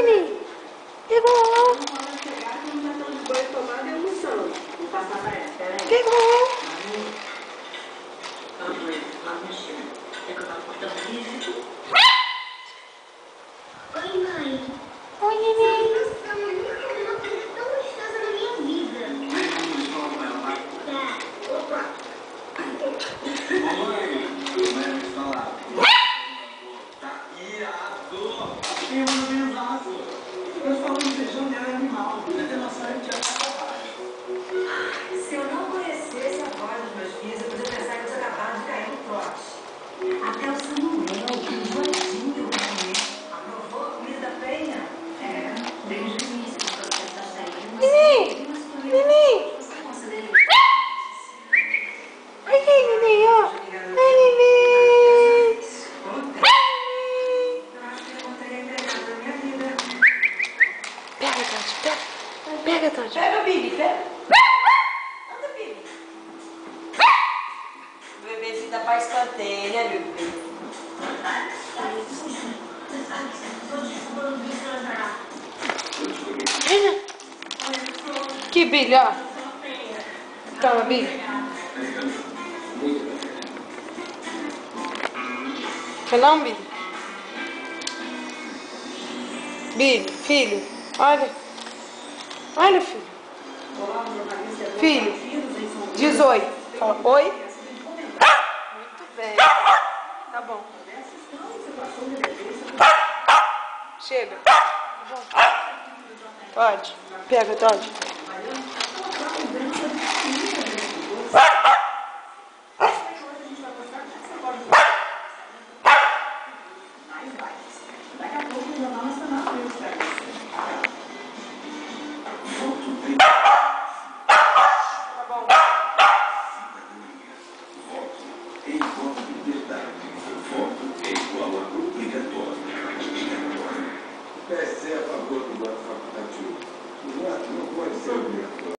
Nini. Pegou. Pegou. Oi, mãe. Oi, Nini. Nossa, mãe, nunca vi uma coisa tão gostosa na minha vida. Tá. Opa. Mamãe, começa a falar. Tá irado. Tem um benzaço. Eu falo de feijão dela é animal. Até nossa hora de Se eu não conhecesse a voz dos meus filhos, eu podia pensar que eles acabaram de cair no trote. Até o Samuel, que doidinho pra comer, aprovou a comida da Penha. Desde o início do processo da saída. Nini. Nini. Oi, Nini, ó. Oi, Nini. Eu acho que eu encontrei a empregada da minha vida. Pega, Todd, pega. Pega, Todd. Pega, Billy, pega. Anda, Billy. O bebezinho tá pra escanteio, né, meu bebê? Venha. Que Billy, ó. Toma, Billy. Quer não, Billy? Billy, filho, olha. Olha, filho. Filho, 18. Fala, oi. Muito bem. Tá bom. Chega. Tá bom. Todd. Pega, Todd. PSC é a favor do voto facultativo. O voto não pode ser obrigatório.